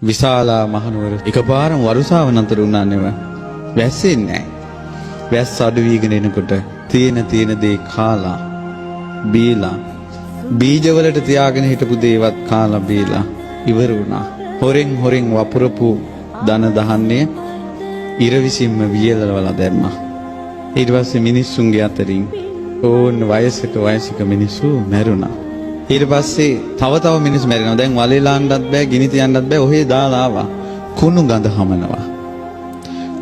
විශාලා මහනුවර එකපාරම වරුසාව නතර වුණා නෙව. වැස්සෙන්නේ නැහැ. වැස්ස අඩු වීගෙන එනකොට තියෙන දේ කාලා බීලා බීජවලට තියාගෙන හිටපු දේවත් කාලා බීලා ඉවර වුණා. හොරෙන් වපුරපු ධන දහන්නේ ඉර විසින්ම වියලවලා දැම්මා. ඊට පස්සේ මිනිස්සුන්ගේ අතරින් ඕන් වයසක මිනිස්සු මැරුණා. ඊට පස්සේ තව මිනිස්සු මැරෙනවා. දැන් වලේලාන්නත් බෑ, ගිනි තියන්නත් බෑ. ඔහේ දාලා ආවා. කුණු ගඳ හමනවා.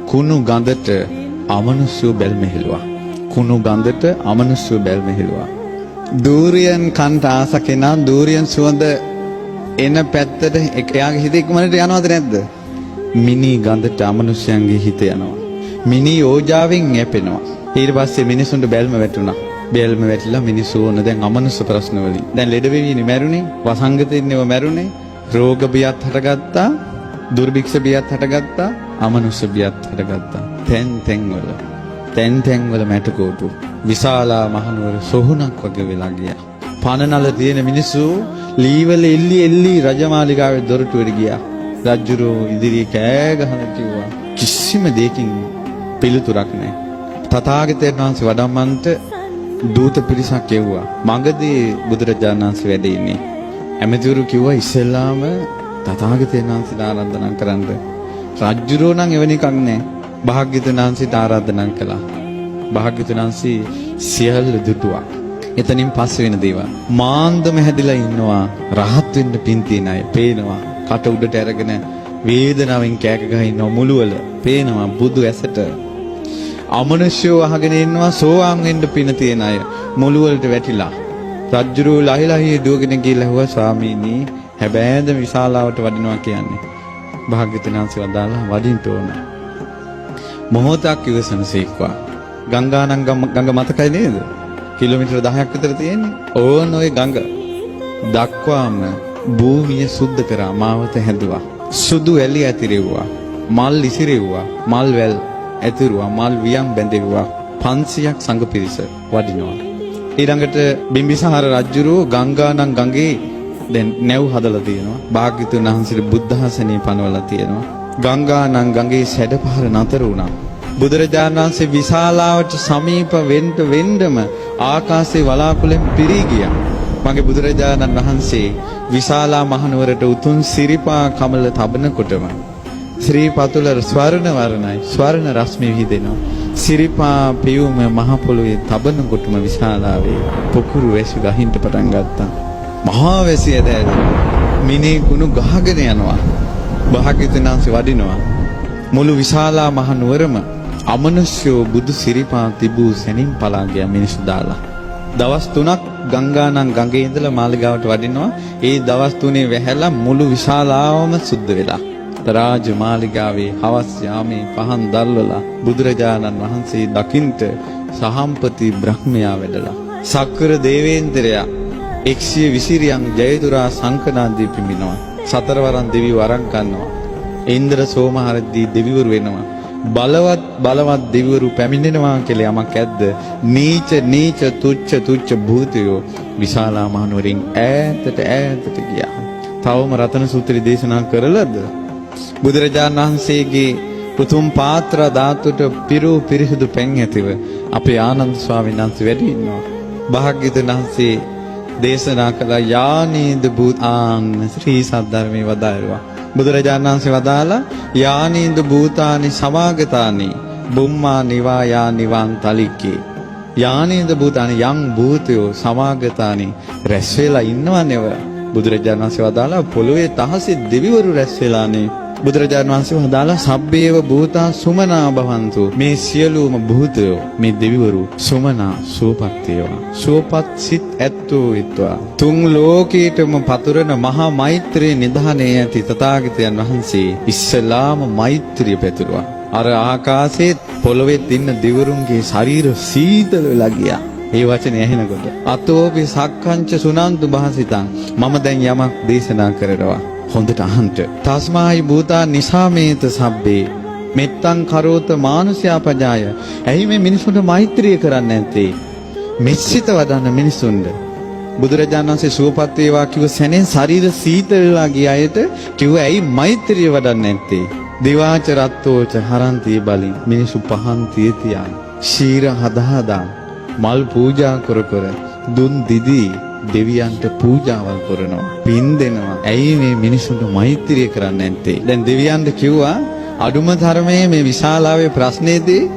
කුණු ගඳට අමනුෂ්‍ය බැල්මෙහෙලුවා. කුණු ගඳට අමනුෂ්‍ය බැල්මෙහෙලුවා. දූරියන් කන්ට ආස කෙනා දූරියන් සුවඳ එන පැත්තට එයාගේ හිත ඉක්මනට යනවද නැද්ද? මිනි ගඳට අමනුෂ්‍යයන්ගේ හිත යනවා. මිනි ඕජාවෙන් යැපෙනවා. ඊට පස්සේ මිනිසුන්ට බැල්ම වැටුණා. බැල්ම වැටිලා මිනිස්සු ඕන දැන් අමනුෂ්‍ය ප්‍රශ්න වලින්. දැන් ලෙඩ වෙවිනේ මැරුණේ, වසංගතෙන්නේව මැරුණේ, රෝග බියත් හටගත්තා, දුර්භික්ෂ බියත් හටගත්තා, අමනුෂ්‍ය බියත් හටගත්තා. තැන් වල මැටකෝටු විශාලා මහනුවර සොහුනක් වගේ වෙලා ගියා. පනනල තියෙන මිනිස්සු ලීවල එල්ලි රජමාලිගාවේ දොරටුවට ගියා. රජුරෝ ඉදිරියේ කෑ ගහලා කිව්වා කිසිම දෙයකින් පිළිතුරක් නැහැ. තථාගතයන් වහන්සේ වඩම්මන්ට දූත පිරිසක් එව්වා. මගදී බුදුරජාණන් වහන්සේ වැඩ ඉන්නේ. ඇමතිවරු කිව්වා ඉස්සෙල්ලාම තථාගතයන් වහන්සේට ආරාධනා කරන්න. රජුරෝ නම් එවැනි එකක් නැහැ. භාග්‍යවතුන් වහන්සේට ආරාධනා කළා. භාග්‍යවතුන් වහන්සේ සියල්ල දුටුවා. එතනින් පස්සේ වෙන දේවල්. මාන්දම හැදිලා ඉන්නවා. රහත් වෙන්න පින් තියන අය පේනවා. කට උඩට අරගෙන වේදනාවෙන් කෑක ගහ ඉන්නවා මුළුවල. පේනවා බුදු ඇසට. අමනුෂ්‍යව අහගෙන ඉන්නවා සෝවාන් වෙන්න පින තියන අය මුළුවලට වැටිලා. රජ්ජුරුව ලහිලහි දුවගෙන ගිහලා හුවා ස්වාමීනි හැබෑද විශාලාවට වඩිනවා කියන්නේ. භාග්‍යවතුන් වහන්සේ වදාළා වඩින්න ඕන. මොහොතක් ඉවසනසේක්වා. ගංගානම් ගඟ මතකයි නේද? කිලෝමීටර 10ක් විතර තියෙන්නේ. ඕන ඔය ගඟ දක්වාම භූමිය සුද්ධ කරා මාවත හැදුවා. සුදු ඇලි ඇතිරෙව්වා. මල් ඉසිරෙව්වා. මල් වැල් ඇතිරුවා. මල් වියන් බැඳෙව්වා. 500ක් සංඝ පිරිස වඩිනවා. ඊළඟට බිම්බිසාර රජුරෝ ගංගානම් ගඟේ දැන් නැව් හදලා තියෙනවා. භාග්‍යවතුන් වහන්සේගේ බුද්ධ ආසනේ පනවලා තියෙනවා. ගංගානම් ගඟේ සැඩපහර නතර වුණා. බුදුරජාණන් වහන්සේ විශාලාවට සමීප වෙන්නම ආකාශයේ වලාකුළෙන් පිරී ගියා. මගේ බුදුරජාණන් වහන්සේ විශාලා මහනුවරට උතුම් සිරිපා කමල තබනකොටම ශ්‍රී පතුල ස්වර්ණ වර්ණයි ස්වර්ණ රශ්මි විහිදෙනවා. සිරිපා පියුම මහ පොළොවේ තබනකොටම විශාලාවේ පොකුරු වැසි ගහින්න පටන් ගත්තා. මහා වැසිය දැල් මිනී කුණු ගහගෙන යනවා. භාග්‍යවතුන් වහන්සේ වඩිනවා. මුළු විශාලා මහනුවරම අමනුෂ්‍යෝ බුදු සිරිපා තිබූ සැනින් පලා ගියා මිනිස්සු දාලා. දවස් 3ක් ගංගානම් ගඟේ ඉඳලා මාලිගාවට වඩිනවා. ඒ දවස් 3 වැහැලා මුළු විශාලාවම සුද්ධ වෙලා. රාජ මාලිගාවේ හවස් යාමේ පහන් දැල්වලා බුදුරජාණන් වහන්සේ දකින්ට සහම්පති බ්‍රහ්මයා වැඩලා. සක්‍ර දේවේන්ද්‍රයා 120 ජයතුරා සංකනාදී පිඹිනවා. සතරවරන් දෙවියෝ අරන් ගන්නවා. ඉන්ද්‍ර සෝමහරදී දෙවිවරු වෙනවා. බලවත් දෙවිවරු පැමිණෙනවා කියලා යමක් ඇද්ද? නීච තුච්ච භූතයෝ විශාලා මහනුවරින් ඈතට ගියා. තවම රතන සූත්‍රය දේශනා කරලද? බුදුරජාණන් වහන්සේගේ උතුම් පාත්‍ර ධාතුට පිරිසුදු පැන් ඇතිව අපේ ආනන්ද ස්වාමීන් වහන්සේ වැඩ ඉන්නවා. භාග්‍යවතුන් වහන්සේ දේශනා කළ යානීද භූතාන් ශ්‍රී සද්ධර්මයේ වදාළා. බුදුරජාණන් වහන්සේ වදාලා යානීද භූතානි සමාගතානි බුම්මා නිවා යා නිවාන් තලිකේ. යානීද භූතානි යම් භූතයෝ සමාගතානි රැස් වෙලා ඉන්නවනේව. බුදුරජාණන් වහන්සේ වදාලා පොළොවේ තහසේ දෙවිවරු රැස් වෙලානේ. බුදුරජාණන් වහන්සේ වදාලා සබ්බේව භූතා සුමනා භවන්තු. මේ සියලුම භූතයෝ මේ දෙවිවරු සුමනා සුවපත් වේවා. සුවපත් සිත් ඇත්තෝ විත්වා. තුන් ලෝකීටම පතුරන මහා මෛත්‍රී නිධානයේ ඇති තථාගතයන් වහන්සේ ඉස්සලාම මෛත්‍රිය පැතුරුවා. අර ආකාශයේ පොළොවේ ඉන්න දෙවිවරුන්ගේ ශරීර සීතල වෙලා ගියා. ඒ වචනේ ඇහෙනකොට අතෝපි සක්කංච සුනන්තු භාසිතං මම දැන් යමක් දේශනා කරනවා. හොඳට අහන්න. තස්මායි භූතා නිසාමේත සබ්බේ මෙත්තං කරෝත මානුෂයා පජාය. ඇයි මේ මිනිසුන්ට මෛත්‍රිය කරන්නේ නැත්තේ? මෙසිත වදන්න මිනිසුන්ට බුදුරජාණන් වහන්සේ සුවපත් වේවා කිව්ව සැනෙන් ශරීර සීතල වෙලා ගිය අයට කිව්වා ඇයි මෛත්‍රිය වඩන්නේ නැත්තේ? දිවාච රත්තෝච හරන්ති බලින් මිනිසු පහන් තියතියා ශීර හදා මල් පූජා කර කර දුන් දිදී දෙවියන්ට පූජාවල් කරනවා පින් දෙනවා. ඇයි මේ මිනිසුන්ට මෛත්‍රිය කරන්නේ නැත්තේ? දැන් දෙවියන්ට කිව්වා අඩුම තරමේ මේ විශාලාවේ ප්‍රශ්නේදී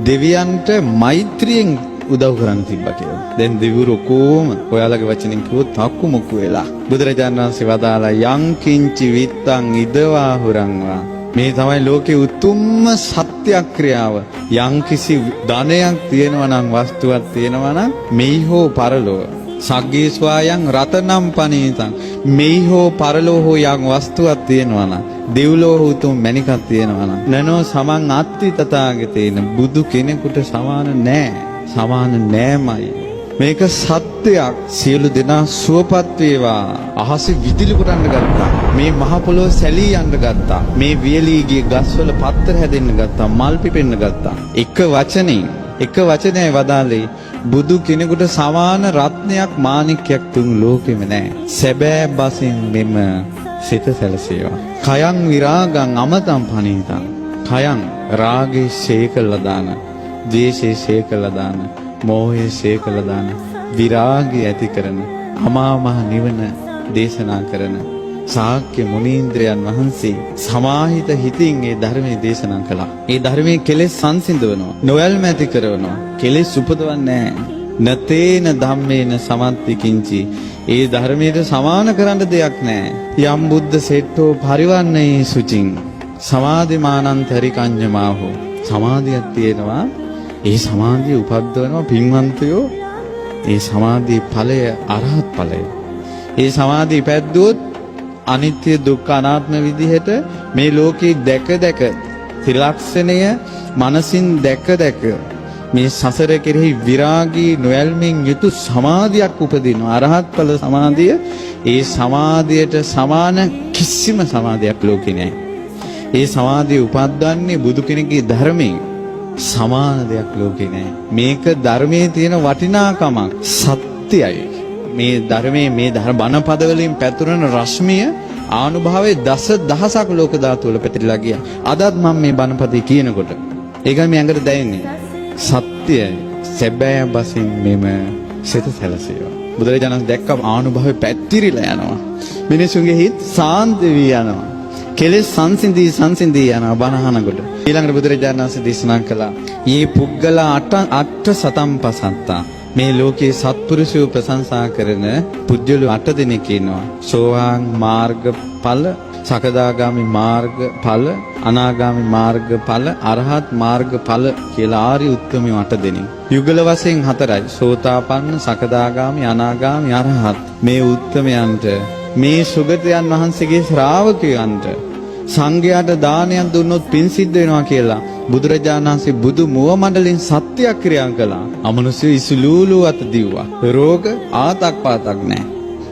දෙවියන්ට මෛත්‍රියෙන් උදව් කරන්න තිබ්බා කියලා. දැන් දෙවිවරු කොහොම ඔයාලගේ වචනෙන් කිව්වොත් තක්කු මුක්කු වෙලා. බුදුරජාණන් වහන්සේ වදාලා යං කිංචි විත්තං ඉදවා හුරංවා. මේ තමයි ලෝකේ උතුම්ම සත්‍යක්‍රියාව. යම් කිසි ධනයක් තියෙනවා නම් වස්තුවක් තියෙනවා නම් මෙහි හෝ පරලෝ සග්ගේ ස්වායන් රතනම් පනීතං මෙහි හෝ පරලෝ හෝ යම් වස්තුවක් තියෙනවා නම් දෙව්ලෝ උතුම් මණිකක් තියෙනවා නම් නනෝ සමන් අත්ති තථාගතේන බුදු කෙනෙකුට සමාන නෑ. සමාන නෑමයි. මේක සත්‍යයක්. සියලු දෙනා සුවපත් වේවා. අහසේ විදුලි පුරන්න ගත්තා. මේ මහ පොළොව සැලී යන්න ගත්තා. මේ වියලීගේ ගස්වල පත්තර හැදෙන්න ගත්තා. මල් පිපෙන්න ගත්තා. එක වචනයයි වදාළේ බුදු කෙනෙකුට සමාන රත්නයක් මාණික්කයක් තුන් ලෝකෙම නැහැ. සැබෑ බසින් මෙම සිත සැලසේවා. කයං විරාගං අමතං පනීතං. කයං රාගේ ශේකලා දාන, ද්වේෂේ ශේකලා දාන, මෝහයේ ශේකලා දාන, විරාගය ඇති කරන, අමා මහ නිවන දේශනා කරන ශාක්‍ය මුනීන්ද්‍රයන් වහන්සේ සමාහිත හිතින් ඒ ධර්මයේ දේශනා කළා. ඒ ධර්මයේ කෙලෙස් සංසිඳවනවා, නොයල්ම ඇති කරනවා, කෙලෙස් උපදවන්නේ නැහැ. නතේන ධම්මේන සමන්ති කිංචි. ඒ ධර්මයට සමාන කරන්න දෙයක් නැහැ. යම් බුද්ධ සෙට්ටෝ පරිවන්නේ සුචින් සමාධිමානන්තරි කඤ්ඤමාහෝ. සමාධියක් තියෙනවා. ඒ සමාධිය උපද්දවනවා පින්වන්තයෝ. ඒ සමාධියේ ඵලය අරහත් ඵලය. ඒ සමාධිය පැද්දුවොත් අනිත්‍ය දුක්ඛ අනාත්ම විදිහට මේ ලෝකේ දැක ත්‍රිලක්ෂණය මනසින් දැක මේ සසර කෙරෙහි විරාගී නොයල්මින් යුතු සමාධියක් උපදිනවා. අරහත් ඵල සමාධිය. ඒ සමාධියට සමාන කිසිම සමාධියක් ලෝකේ නැහැ. ඒ සමාධිය උපද්දන්නේ බුදු කෙනෙකුගේ ධර්මයෙන්. සමාන දෙයක් ලෝකේ නැහැ. මේක ධර්මයේ තියෙන වටිනාකමක් සත්‍යයි. මේ ධර්මයේ මේ බණ පද වලින් පැතුරන රශ්මිය ආනුභාවයේ දසදහසක් ලෝක ධාතු වල පැතිරලා ගියා. අදත් මම මේ බණ පදේ කියනකොට ඒකයි මේ ඇඟට දැනෙන්නේ. සත්‍යයි. සැබෑ බසින් මෙම සිත සැලසේවා. බුදුරජාණන් දැක්කම ආනුභාවයේ පැතිරිලා යනවා. මිනිසුන්ගේ හිත සාන්ත වී යනවා. කෙලෙස් සංසිඳී යනවා බණහනකොට. ඊළඟට බුදුරජාණන් වහන්සේ දේශනා කළා "යේ පුද්ගල අට සතම්පසත්තා." මේ ලෝකේ සත්පුරුෂයෝ ප්‍රශංසා කරන පුජ්‍යලු 8 දෙනෙක් ඉන්නවා. සෝවාන් මාර්ගඵල, සකදාගාමි මාර්ගඵල, අනාගාමි මාර්ගඵල, අරහත් මාර්ගඵල කියලා ආර්ය උත්තමයෝ 8 දෙනෙක්. යුගල වශයෙන් 4යි. සෝතාපන්න, සකදාගාමි, අනාගාමි, අරහත්. මේ උත්තමයන්ට මේ සුගතයන් වහන්සේගේ ශ්‍රාවකයන්ට සංඝයාට දානයක් දුන්නොත් පින් සිද්ධ වෙනවා කියලා බුදුරජාණන් වහන්සේ බුදු මුව මණ්ඩලෙන් සත්‍යක්‍රියා කළා. අමනුෂ්‍ය ඉසුලූලු අත දිව්වා. රෝග ආතක් පාතක් නැහැ.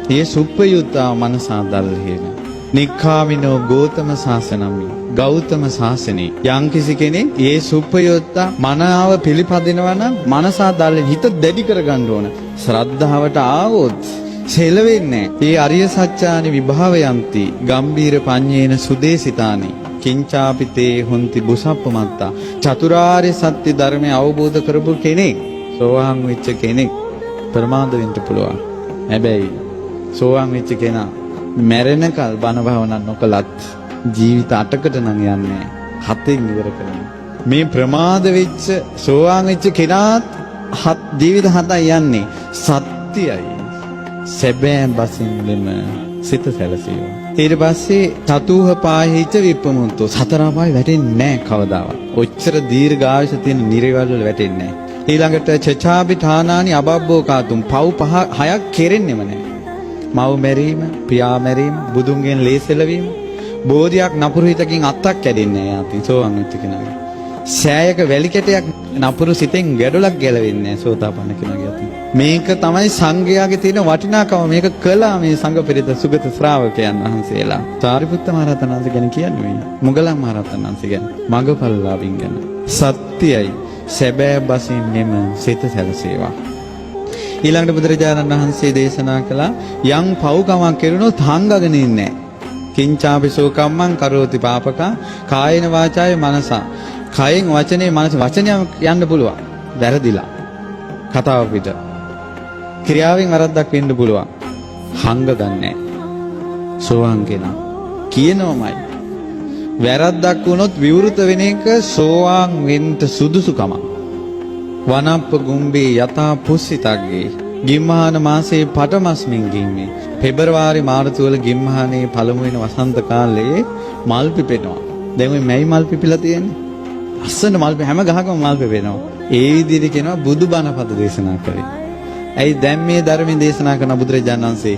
මේ සුප්පයුත්තා මනසා දල්හේන. නික්ඛාමිනෝ ගෞතම ශාසනමි. ගෞතම ශාසනේ යම්කිසි කෙනෙක් මේ සුප්පයුත්තා මනාව පිළිපදිනවා නම් මනසා දල්හේ හිත දැඩි කරගන්න ඕන. ශ්‍රද්ධාවට ආවොත් සෙලවෙන්නේ. ඒ අරිය සත්‍යානි විභාවයන්ති ගම්බීර පඤ්ඤේන සුදේසිතානි කිංචාපිතේ හොන්ති බුසප්පමත්තා. චතුරාර්ය සත්‍ය ධර්මය අවබෝධ කරපු කෙනෙක්, සෝවාන් වෙච්ච කෙනෙක් ප්‍රමාද වෙන්න පුළුවන්. හැබැයි සෝවාන් වෙච්ච කෙනා මැරෙනකල් බණ භාවනා නොකලත් ජීවිත 8කට නම් යන්නේ 7න් ඉවර කරනවා. මේ ප්‍රමාද වෙච්ච සෝවාන් වෙච්ච කෙනාත් ජීවිත 7යි යන්නේ. සත්‍යයි. සැබෑ බසින් මෙම සිත සැලසීම. ඊට පස්සේ චතුහ පාහිච විප්පමුත්තෝ. සතර පායි වැටෙන්නේ නැහැ කවදාවත්. ඔච්චර දීර්ඝායස තියෙන නිරේවල් වල වැටෙන්නේ නැහැ. ඊළඟට චචාපි ඨානානි අබබ්බෝ කාතුම්. පව් 6ක් කෙරෙන්නෙම නැහැ. මව් මැරීම, පියා මැරීම, බුදුන්ගෙන් ලේසෙලවීම, බෝධියක් නපුරු හිතකින් අත්තක් කැඩෙන්නේ නැහැ. යාති සෝවන් වෙච්ච කෙනාගේ. සෑයක වැලි කැටයක් නපුරු සිතෙන් ගැඩොලක් ගැලවෙන්නේ නැහැ සෝතාපන්න කෙනාගේ අතින්. මේක තමයි සංඝයාගේ තියෙන වටිනාකම. මේක කළා මේ සංඝ පෙරේත සුගත ශ්‍රාවකයන් වහන්සේලා. සාරිපුත්ත මහ රහතන් වහන්සේ ගැන කියන්නේ මොගලන් මහ රහතන් වහන්සේ ගැන, මඟපල්ලාවින් ගැන. සත්‍යයි. සැබෑ බසින් මෙම සිත සැලසේවා. ඊළඟට බුදුරජාණන් වහන්සේ දේශනා කළා යම් පව්කමක් කෙරුණොත් හංගගෙන ඉන්නේ කිංචාපිසෝ කම්මං කරෝති පාපකා කායේන වාචාය මනසා කයෙන් වචනේ මනස වචනයම යන්න පුළුවන් වැරදිලා කතාව පිට ක්‍රියාවෙන් වරද්දක් වෙන්න පුළුවන් හංග ගන්නෑ සෝවාන් කෙනා කියනවමයි වැරද්දක් වුණොත් විවෘත වෙන එක සෝවාන් වෙන්න සුදුසුකම වනප්ප ගුම්බේ යතා පුස්සිතග්ගේ ගිම්හාන මාසයේ පටමස්මින් ගිම්මේ පෙබරවාරි මාර්තු වල ගිම්හානේ පළමු වෙන වසන්ත කාලේ මල් පිපෙනවා දැන් මේ මැයි මල් පිපිලා තියෙන්නේ අස්සන මල් හැම ගහකම මල් පිපෙනවා ඒ විදිහට කියනවා බුදුබණ පද දේශනා කරේ ඇයි දැන් මේ ධර්මයේ දේශනා කරන බුදුරජාණන් වහන්සේ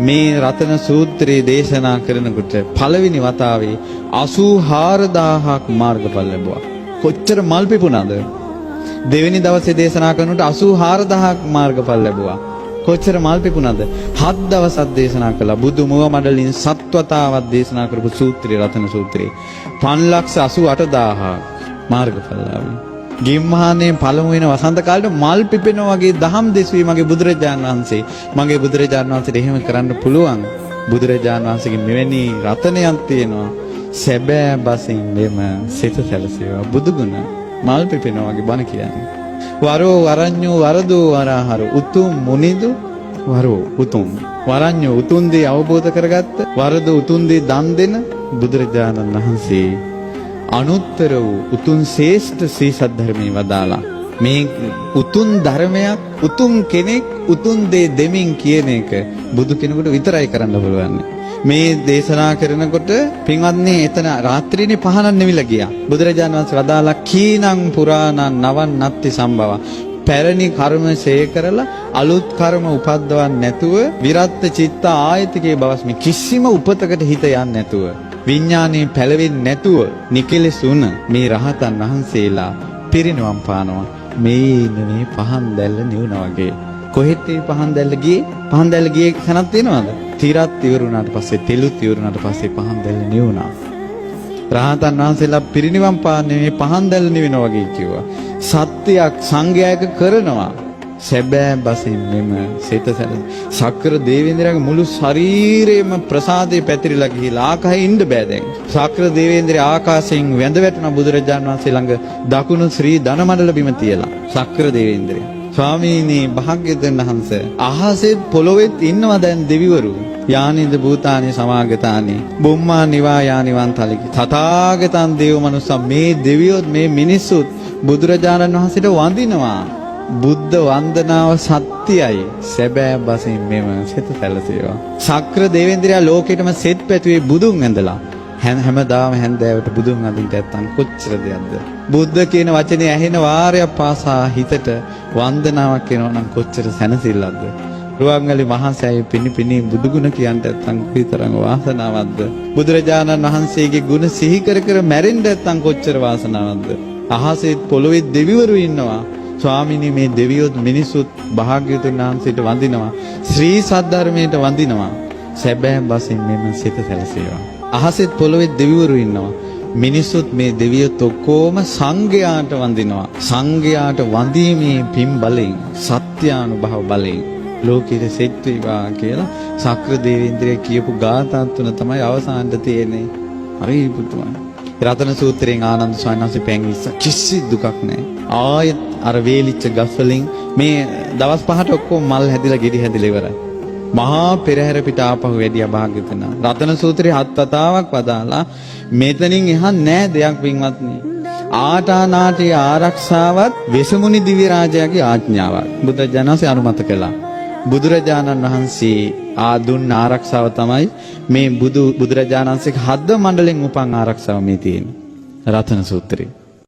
මේ රතන සූත්‍රයේ දේශනා කරනකොට පළවෙනි වතාවේ 84000ක් මාර්ගඵල ලැබුවා. කොච්චර මල් පිපුණාද? දෙවෙනි දවසේ දේශනා කරනකොට 84000ක් මාර්ගඵල ලැබුවා. කොච්චර මල් පිපුණාද? 7 දවසක් දේශනා කළා. බුදු මුව මඩලින් සත්වතාවක් දේශනා කරපු සූත්‍රය රතන සූත්‍රය. 588000ක් මාර්ගඵල ලැබුවා. ගිම්හානේ පළමු වෙන වසන්ත කාලේ මල් පිපෙනවා වගේ දහම් දෙසුවේ මගේ බුදුරජාණන් වහන්සේ. මගේ බුදුරජාණන් වහන්සේට එහෙම කරන්න පුළුවන්. බුදුරජාණන් වහන්සේගේ මෙවැනි රතනයක් තියෙනවා. සැබෑ බසින් මෙම සිත සැලසේවා. බුදුගුණ මල් පිපෙනවා වගේ බණ කියන්නේ. වරෝ වරඤ්ඤෝ වරදෝ වරහර උතුම් මුනිදු වරෝ උතුම් වරඤ්ඤෝ උතුම් දේ අවබෝධ කරගත්ත වරදෝ උතුම් දේ දන් දෙන බුදුරජාණන් වහන්සේ අනුත්තර වූ උතුම් ශ්‍රේෂ්ඨ ශ්‍රී සද්ධර්මයේ වදාලා මේ උතුම් ධර්මයක් උතුම් කෙනෙක් උතුම් දේ දෙමින් කියන එක බුදු කෙනෙකුට විතරයි කරන්න පුළුවන්. මේ දේශනා කරනකොට පින්වත්නි එතන රාත්‍රියේ පහනක් නෙවිලා ගියා. බුදුරජාණන් වහන්සේ වදාලා කීනං පුරාණං නවන්නත්ති සම්භව. පැරණි කර්ම ශේ කරලා අලුත් කර්ම උපද්දවන්න නැතුව විරත් චිත්ත ආයතිකේ බවස්මි කිසිම උපතකට හිත යන්නේ නැතුව විඥානේ පැලවෙන්නේ නැතුව නිකලෙසුන මේ රහතන් වහන්සේලා පිරිනවම් පානවා මේ පහන් දැල්ල නිවුනා වගේ. කොහෙට මේ පහන් දැල්ල ගියේ තැනක් තියෙනවද? තිරත් ඉවරුණාට පස්සේ තෙලුත් ඉවරුණාට පස්සේ පහන් දැල්ල නිවුනා. රහතන් වහන්සේලා පිරිනිවන් පාන්නේ මේ පහන් දැල්ල නිවෙනවා වගේ කිව්වා. සත්‍යයක් සංඝයායක කරනවා. සැබෑ බසින් මෙම සිත සක්‍ර දේවේන්ද්‍රයාගේ මුළු ශරීරයම ප්‍රසාදේ පැතිරිලා ගිහිලා ආකාශයේ ඉන්න බෑ දැන්. සක්‍ර දේවේන්ද්‍රයා ආකාශයෙන් වැඳ වැටුණා බුදුරජාණන් වහන්සේ ළඟ දකුණු ශ්‍රී ධනමණ්ඩල බිම තියලා. සක්‍ර දේවේන්ද්‍රයා ස්වාමීනි භාග්‍යවතුන් වහන්සේ අහසේ පොළොවෙත් ඉන්නවා දැන් දෙවිවරු. යානිද භූතානි සමාගතානි බුම්මා නිවා යානිවන්තලික තථාගතං දේව මනුස්සා මේ දෙවියොත් මේ මිනිස්සුත් බුදුරජාණන් වහන්සේට වඳිනවා. බුද්ධ වන්දනාව සත්‍යයි. සැබෑ බසින් මෙම සිත සැලසේවා. සක්‍ර දේවේන්ද්‍රයා ලෝකෙටම සෙත් පැතුවේ බුදුන් ඇඳලා. හැමදාම හැන්දෑවට බුදුන් අඳින්න නැත්තම් කොච්චර දෙයක්ද? බුද්ධ කියන වචනේ ඇහෙන වාරයක් පාසා හිතට වන්දනාවක් එනවා නම් කොච්චර සැනසෙල්ලක්ද? රුවන්වැලි මහා සෑයේ පිණි බුදුගුණ කියන්න නැත්තම් කොයිතරම් වාසනාවක්ද? බුදුරජාණන් වහන්සේගේ ගුණ සිහි කර කර මැරෙන්න නැත්තම් කොච්චර වාසනාවක්ද? අහසේ පොළොවේ දෙවිවරු ඉන්නවා. ස්වාමිනී මේ දෙවියොත් මිනිසුත් භාග්‍යවතුන් වහන්සේට වඳිනවා. ශ්‍රී සද්ධර්මයට වඳිනවා. සැබෑ බසින් මෙම සිත සැලසේවා. අහසෙත් පොළොවේ දෙවිවරු ඉන්නවා. මිනිසුත් මේ දෙවියොත් ඔක්කොම සංඝයාට වඳිනවා. සංඝයාට වඳීමේ පින් බලෙන් සත්‍යානුභව බලෙන් ලෝකෙට සෙත් වේවා කියලා සක්‍ර දේවේන්ද්‍රය කියපු ගාථා තුන තමයි අවසානට තියෙන්නේ. හරි පුතුමා. රතන සූත්‍රයෙන් ආනන්ද ස්වාමීන් වහන්සේ පැංගිස්ස කිසි දුකක් නැහැ. ආයෙත් අර වේලිච්ච ගස් වලින් මේ දවස් 5ට ඔක්කොම මල් හැදිලා ගෙඩි හැදිලා ඉවරයි. මහා පෙරහැර පිට ආපහු වැඩියා භාග්‍යවතුන්. රතන සූත්‍රයේ 7 වතාවක් වදාලා මෙතනින් එහා නෑ දෙයක් වින්වත්නි. ආටානාටි ආරක්ෂාවත් වෙසමුනි දිව්‍ය රාජයාගේ ආඥාවක් බුදුරජාණන් වහන්සේ අනුමත කළා. බුදුරජාණන් වහන්සේ දුන්න ආරක්ෂාව තමයි මේ බුදුරජාණන් වහන්සේගේ හද මණ්ඩලෙන් උපන් ආරක්ෂාව මේ තියෙන්නේ. රතන සූත්‍රයේ